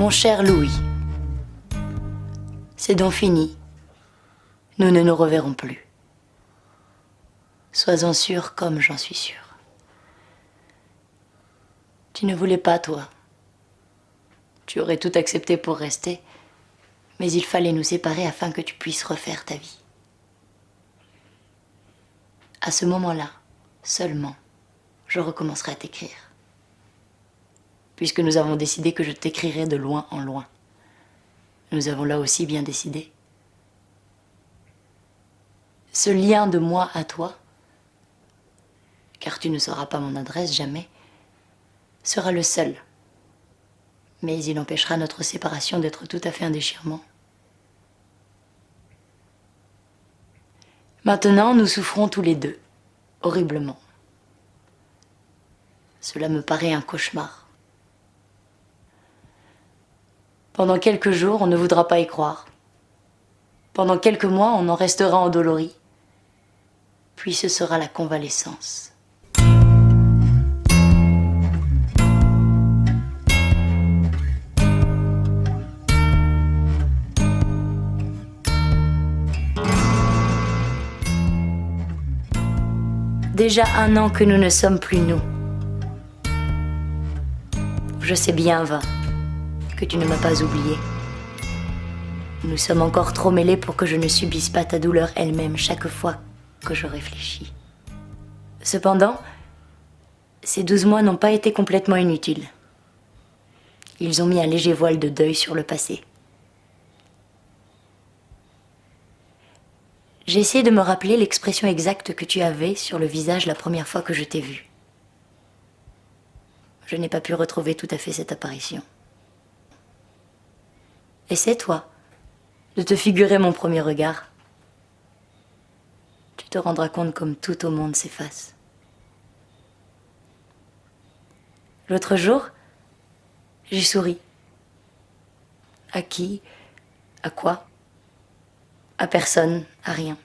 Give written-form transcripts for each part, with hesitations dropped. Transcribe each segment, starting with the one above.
Mon cher Louis, c'est donc fini. Nous ne nous reverrons plus. Sois-en sûr comme j'en suis sûr. Tu ne voulais pas, toi. Tu aurais tout accepté pour rester, mais il fallait nous séparer afin que tu puisses refaire ta vie. À ce moment-là, seulement, je recommencerai à t'écrire. Puisque nous avons décidé que je t'écrirai de loin en loin. Nous avons là aussi bien décidé. Ce lien de moi à toi, car tu ne sauras pas mon adresse jamais, sera le seul. Mais il empêchera notre séparation d'être tout à fait un déchirement. Maintenant, nous souffrons tous les deux, horriblement. Cela me paraît un cauchemar. Pendant quelques jours, on ne voudra pas y croire. Pendant quelques mois, on en restera endolori. Puis ce sera la convalescence. Déjà 1 an que nous ne sommes plus nous. Je sais bien, Va, que tu ne m'as pas oublié. Nous sommes encore trop mêlés pour que je ne subisse pas ta douleur elle-même chaque fois que je réfléchis. Cependant, ces 12 mois n'ont pas été complètement inutiles. Ils ont mis un léger voile de deuil sur le passé. J'ai essayé de me rappeler l'expression exacte que tu avais sur le visage la première fois que je t'ai vue. Je n'ai pas pu retrouver tout à fait cette apparition. Essaie-toi de te figurer mon premier regard. Tu te rendras compte comme tout au monde s'efface. L'autre jour, j'ai souri. À qui? À quoi? À personne, à rien.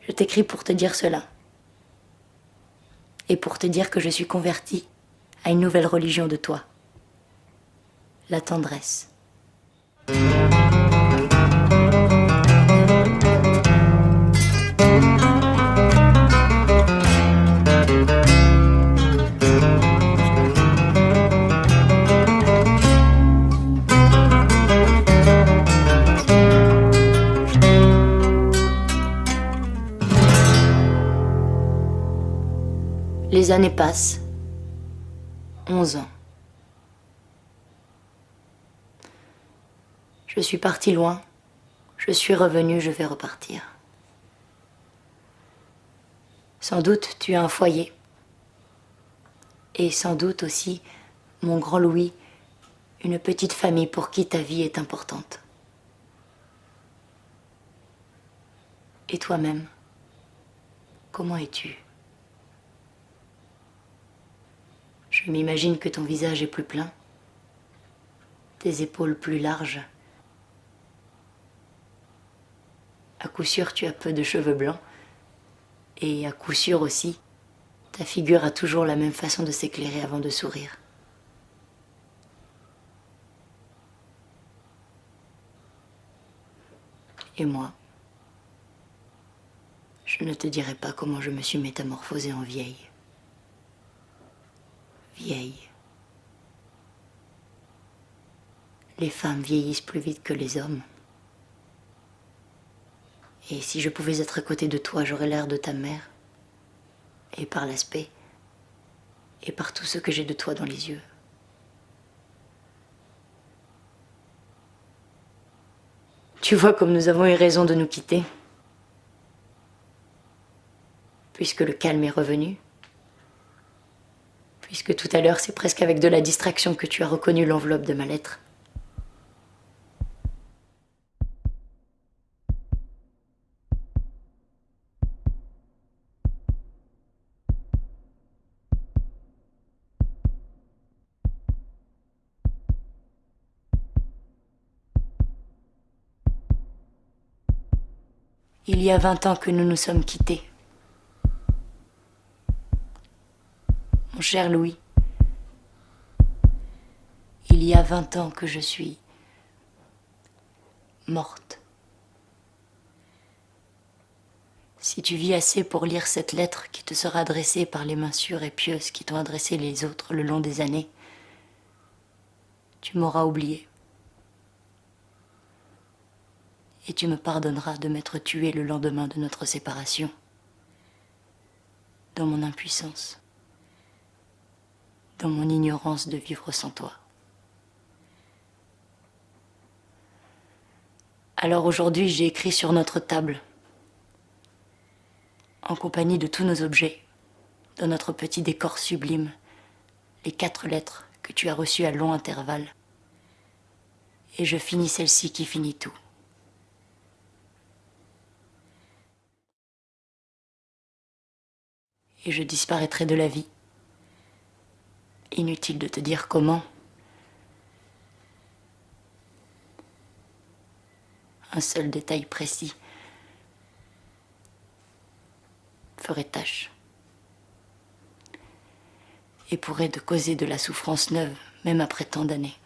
Je t'écris pour te dire cela. Et pour te dire que je suis convertie à une nouvelle religion de toi. La tendresse. Les années passent. 11 ans. Je suis partie loin. Je suis revenue, je vais repartir. Sans doute, tu as un foyer. Et sans doute aussi, mon grand Louis, une petite famille pour qui ta vie est importante. Et toi-même, comment es-tu ? Je m'imagine que ton visage est plus plein, tes épaules plus larges. À coup sûr, tu as peu de cheveux blancs. Et à coup sûr aussi, ta figure a toujours la même façon de s'éclairer avant de sourire. Et moi, je ne te dirai pas comment je me suis métamorphosée en vieille. Vieille. Les femmes vieillissent plus vite que les hommes. Et si je pouvais être à côté de toi, j'aurais l'air de ta mère. Et par l'aspect, et par tout ce que j'ai de toi dans les yeux. Tu vois comme nous avons eu raison de nous quitter. Puisque le calme est revenu. Puisque tout à l'heure, c'est presque avec de la distraction que tu as reconnu l'enveloppe de ma lettre. Il y a 20 ans que nous nous sommes quittés. Mon cher Louis, Il y a 20 ans que je suis morte. Si tu vis assez pour lire cette lettre qui te sera adressée par les mains sûres et pieuses qui t'ont adressé les autres le long des années, tu m'auras oublié. Et tu me pardonneras de m'être tuée le lendemain de notre séparation, dans mon impuissance, dans mon ignorance de vivre sans toi. Alors aujourd'hui, j'ai écrit sur notre table, en compagnie de tous nos objets, dans notre petit décor sublime, les 4 lettres que tu as reçues à long intervalle. Et je finis celle-ci qui finit tout. Et je disparaîtrai de la vie. Inutile de te dire comment. Un seul détail précis ferait tâche et pourrait te causer de la souffrance neuve, même après tant d'années.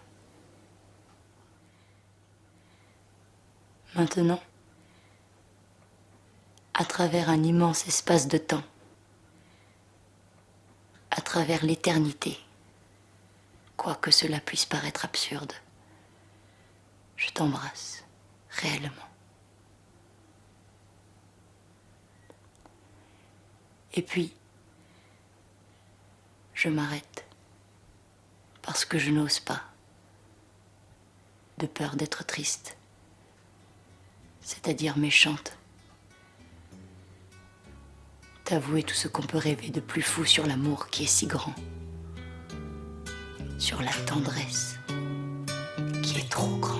Maintenant, à travers un immense espace de temps, à travers l'éternité, quoique cela puisse paraître absurde, je t'embrasse réellement. Et puis, je m'arrête parce que je n'ose pas, de peur d'être triste, c'est-à-dire méchante, t'avouer tout ce qu'on peut rêver de plus fou sur l'amour qui est si grand, sur la tendresse qui est trop grande.